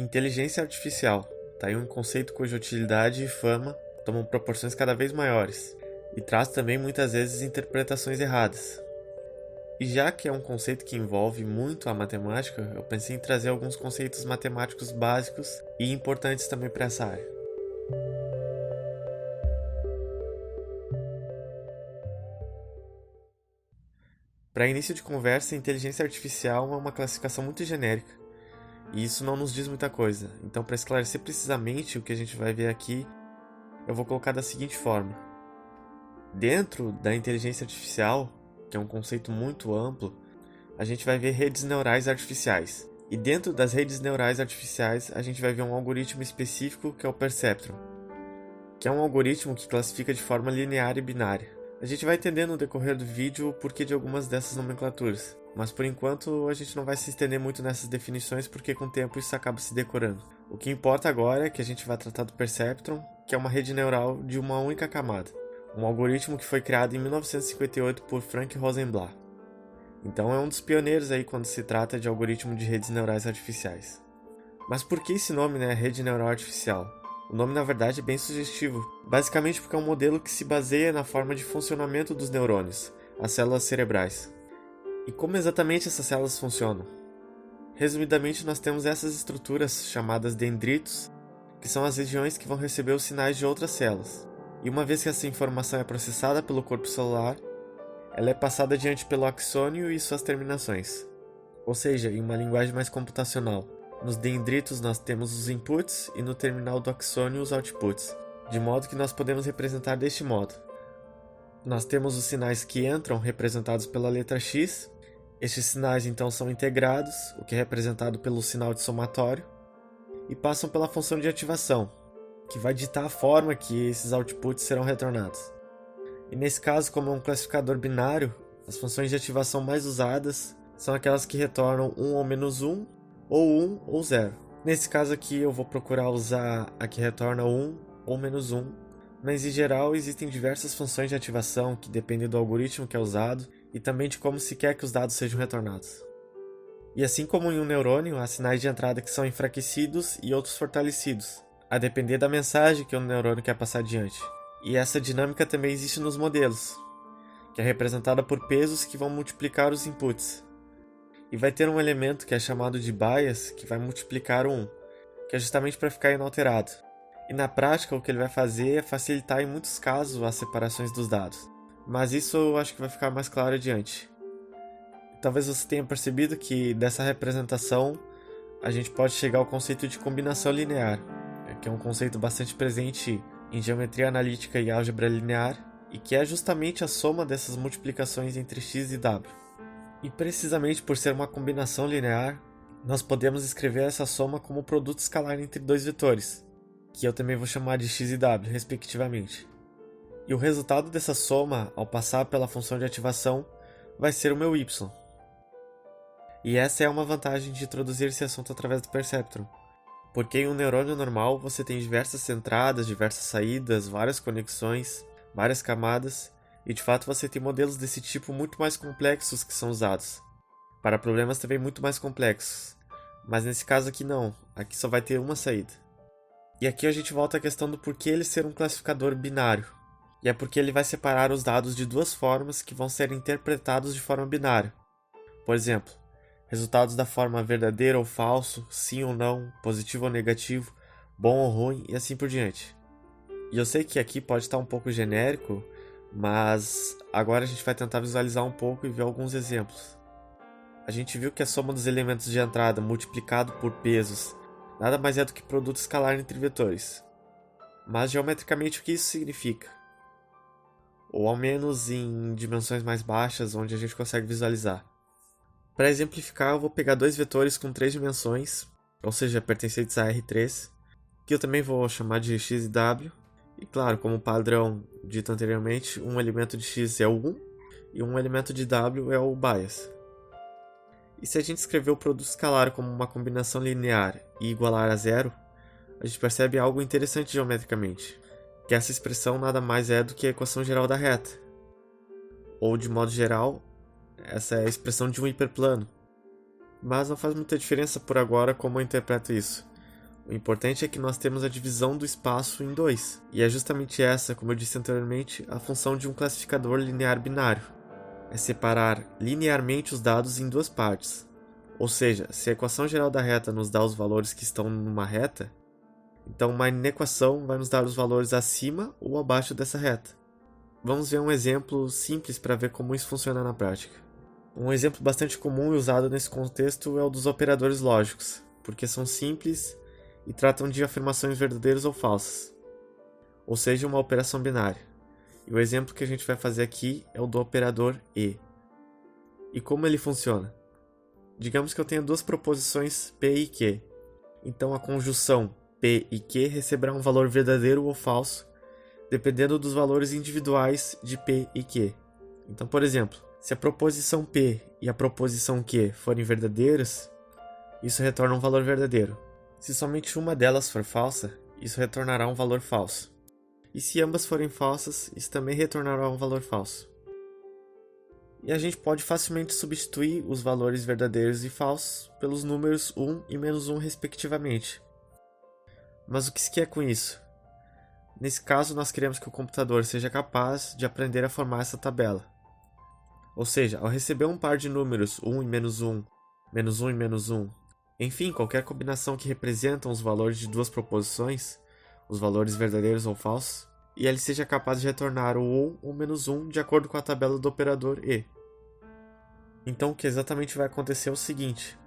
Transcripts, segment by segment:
Inteligência artificial está aí um conceito cuja utilidade e fama tomam proporções cada vez maiores e traz também muitas vezes interpretações erradas. E já que é um conceito que envolve muito a matemática, eu pensei em trazer alguns conceitos matemáticos básicos e importantes também para essa área. Para início de conversa, inteligência artificial é uma classificação muito genérica, e isso não nos diz muita coisa. Então, para esclarecer precisamente o que a gente vai ver aqui, eu vou colocar da seguinte forma. Dentro da inteligência artificial, que é um conceito muito amplo, a gente vai ver redes neurais artificiais. E dentro das redes neurais artificiais, a gente vai ver um algoritmo específico que é o Perceptron, que é um algoritmo que classifica de forma linear e binária. A gente vai entender no decorrer do vídeo o porquê de algumas dessas nomenclaturas, mas por enquanto a gente não vai se estender muito nessas definições porque com o tempo isso acaba se decorando. O que importa agora é que a gente vai tratar do Perceptron, que é uma rede neural de uma única camada, um algoritmo que foi criado em 1958 por Frank Rosenblatt. Então é um dos pioneiros aí quando se trata de algoritmo de redes neurais artificiais. Mas por que esse nome, rede neural artificial? O nome na verdade é bem sugestivo, basicamente porque é um modelo que se baseia na forma de funcionamento dos neurônios, as células cerebrais. E como exatamente essas células funcionam? Resumidamente, nós temos essas estruturas chamadas dendritos, que são as regiões que vão receber os sinais de outras células. E uma vez que essa informação é processada pelo corpo celular, ela é passada adiante pelo axônio e suas terminações. Ou seja, em uma linguagem mais computacional, nos dendritos nós temos os inputs e no terminal do axônio os outputs, de modo que nós podemos representar deste modo. Nós temos os sinais que entram representados pela letra X. Estes sinais então são integrados, o que é representado pelo sinal de somatório, e passam pela função de ativação, que vai ditar a forma que esses outputs serão retornados. E nesse caso, como é um classificador binário, as funções de ativação mais usadas são aquelas que retornam 1 ou menos 1, ou 1 ou 0. Nesse caso aqui eu vou procurar usar a que retorna 1 ou menos 1, mas em geral existem diversas funções de ativação que dependem do algoritmo que é usado e também de como se quer que os dados sejam retornados. E assim como em um neurônio, há sinais de entrada que são enfraquecidos e outros fortalecidos, a depender da mensagem que o neurônio quer passar adiante. E essa dinâmica também existe nos modelos, que é representada por pesos que vão multiplicar os inputs. E vai ter um elemento que é chamado de bias, que vai multiplicar o 1, que é justamente para ficar inalterado. E na prática o que ele vai fazer é facilitar em muitos casos as separações dos dados. Mas isso eu acho que vai ficar mais claro adiante. Talvez você tenha percebido que dessa representação a gente pode chegar ao conceito de combinação linear, que é um conceito bastante presente em geometria analítica e álgebra linear, e que é justamente a soma dessas multiplicações entre x e w. E precisamente por ser uma combinação linear, nós podemos escrever essa soma como produto escalar entre dois vetores, que eu também vou chamar de x e w, respectivamente. E o resultado dessa soma, ao passar pela função de ativação, vai ser o meu y. E essa é uma vantagem de introduzir esse assunto através do Perceptron, porque em um neurônio normal você tem diversas entradas, diversas saídas, várias conexões, várias camadas, e de fato você tem modelos desse tipo muito mais complexos que são usados, para problemas também muito mais complexos. Mas nesse caso aqui não, aqui só vai ter uma saída. E aqui a gente volta à questão do porquê ele ser um classificador binário. E é porque ele vai separar os dados de duas formas que vão ser interpretados de forma binária. Por exemplo, resultados da forma verdadeiro ou falso, sim ou não, positivo ou negativo, bom ou ruim e assim por diante. E eu sei que aqui pode estar um pouco genérico, mas agora a gente vai tentar visualizar um pouco e ver alguns exemplos. A gente viu que a soma dos elementos de entrada multiplicado por pesos nada mais é do que produto escalar entre vetores. Mas geometricamente o que isso significa? Ou ao menos em dimensões mais baixas onde a gente consegue visualizar. Para exemplificar, eu vou pegar dois vetores com 3 dimensões, ou seja, pertencentes a R3, que eu também vou chamar de x e w. E claro, como padrão dito anteriormente, um elemento de x é o 1 e um elemento de w é o bias. E se a gente escrever o produto escalar como uma combinação linear e igualar a zero, a gente percebe algo interessante geometricamente, que essa expressão nada mais é do que a equação geral da reta. Ou de modo geral, essa é a expressão de um hiperplano. Mas não faz muita diferença por agora como eu interpreto isso. O importante é que nós temos a divisão do espaço em dois, e é justamente essa, como eu disse anteriormente, a função de um classificador linear binário. É separar linearmente os dados em duas partes. Ou seja, se a equação geral da reta nos dá os valores que estão numa reta, então uma inequação vai nos dar os valores acima ou abaixo dessa reta. Vamos ver um exemplo simples para ver como isso funciona na prática. Um exemplo bastante comum e usado nesse contexto é o dos operadores lógicos, porque são simples e tratam de afirmações verdadeiras ou falsas, ou seja, uma operação binária. E o exemplo que a gente vai fazer aqui é o do operador e. E como ele funciona? Digamos que eu tenha duas proposições P e Q. Então a conjunção P e Q receberá um valor verdadeiro ou falso, dependendo dos valores individuais de P e Q. Então, por exemplo, se a proposição P e a proposição Q forem verdadeiras, isso retorna um valor verdadeiro. Se somente uma delas for falsa, isso retornará um valor falso. E se ambas forem falsas, isso também retornará um valor falso. E a gente pode facilmente substituir os valores verdadeiros e falsos pelos números 1 e menos 1 respectivamente. Mas o que se quer com isso? Nesse caso, nós queremos que o computador seja capaz de aprender a formar essa tabela. Ou seja, ao receber um par de números 1 e menos 1, menos 1 e menos 1, enfim, qualquer combinação que representam os valores de duas proposições, os valores verdadeiros ou falsos, e ele seja capaz de retornar o 1 ou menos 1 de acordo com a tabela do operador e. Então o que exatamente vai acontecer é o seguinte: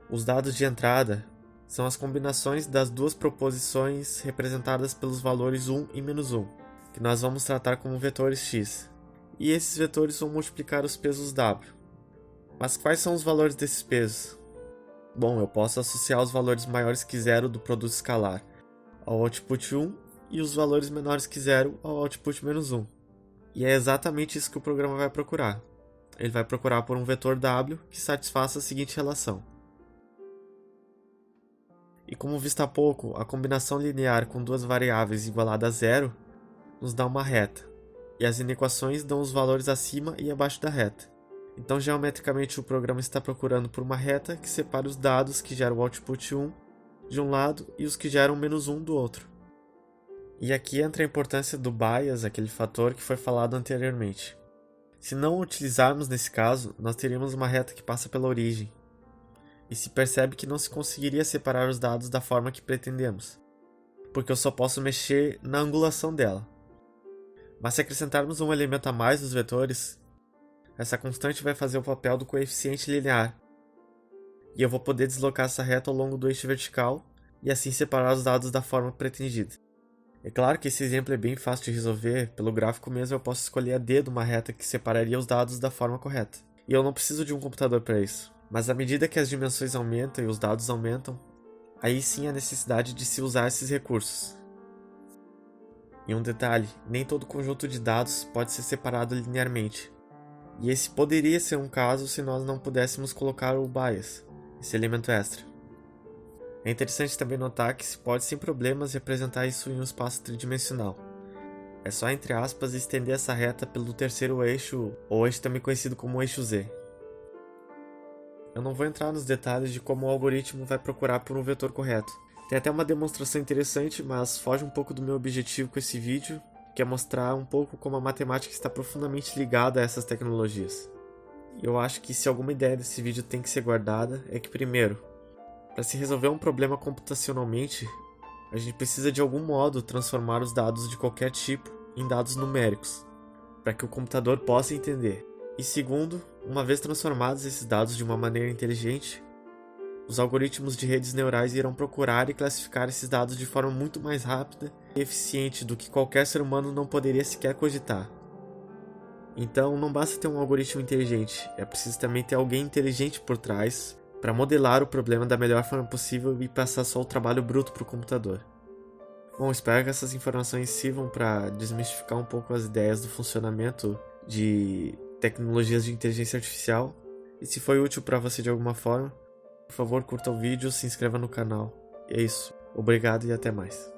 os dados de entrada são as combinações das duas proposições representadas pelos valores 1 e menos 1, que nós vamos tratar como vetores x. E esses vetores vão multiplicar os pesos w. Mas quais são os valores desses pesos? Bom, eu posso associar os valores maiores que zero do produto escalar ao output 1 e os valores menores que zero ao output menos 1. E é exatamente isso que o programa vai procurar. Ele vai procurar por um vetor w que satisfaça a seguinte relação. E como visto há pouco, a combinação linear com duas variáveis igualada a zero nos dá uma reta, e as inequações dão os valores acima e abaixo da reta. Então, geometricamente, o programa está procurando por uma reta que separe os dados que geram o output 1 de um lado e os que geram menos 1 do outro. E aqui entra a importância do bias, aquele fator que foi falado anteriormente. Se não o utilizarmos nesse caso, nós teríamos uma reta que passa pela origem, e se percebe que não se conseguiria separar os dados da forma que pretendemos, porque eu só posso mexer na angulação dela. Mas se acrescentarmos um elemento a mais nos vetores, essa constante vai fazer o papel do coeficiente linear, e eu vou poder deslocar essa reta ao longo do eixo vertical e assim separar os dados da forma pretendida. É claro que esse exemplo é bem fácil de resolver, pelo gráfico mesmo eu posso escolher a dedo uma reta que separaria os dados da forma correta. E eu não preciso de um computador para isso. Mas à medida que as dimensões aumentam e os dados aumentam, aí sim há necessidade de se usar esses recursos. E um detalhe, nem todo conjunto de dados pode ser separado linearmente. E esse poderia ser um caso se nós não pudéssemos colocar o bias, esse elemento extra. É interessante também notar que se pode sem problemas representar isso em um espaço tridimensional. É só, entre aspas, estender essa reta pelo terceiro eixo, ou eixo também conhecido como eixo Z. Eu não vou entrar nos detalhes de como o algoritmo vai procurar por um vetor correto. Tem até uma demonstração interessante, mas foge um pouco do meu objetivo com esse vídeo, que é mostrar um pouco como a matemática está profundamente ligada a essas tecnologias. E eu acho que se alguma ideia desse vídeo tem que ser guardada, é que primeiro, para se resolver um problema computacionalmente, a gente precisa de algum modo transformar os dados de qualquer tipo em dados numéricos, para que o computador possa entender. E segundo, uma vez transformados esses dados de uma maneira inteligente, os algoritmos de redes neurais irão procurar e classificar esses dados de forma muito mais rápida e eficiente do que qualquer ser humano não poderia sequer cogitar. Então, não basta ter um algoritmo inteligente, é preciso também ter alguém inteligente por trás para modelar o problema da melhor forma possível e passar só o trabalho bruto para o computador. Bom, espero que essas informações sirvam para desmistificar um pouco as ideias do funcionamento de tecnologias de inteligência artificial. E se foi útil para você de alguma forma, por favor, curta o vídeo, se inscreva no canal. E é isso. Obrigado e até mais.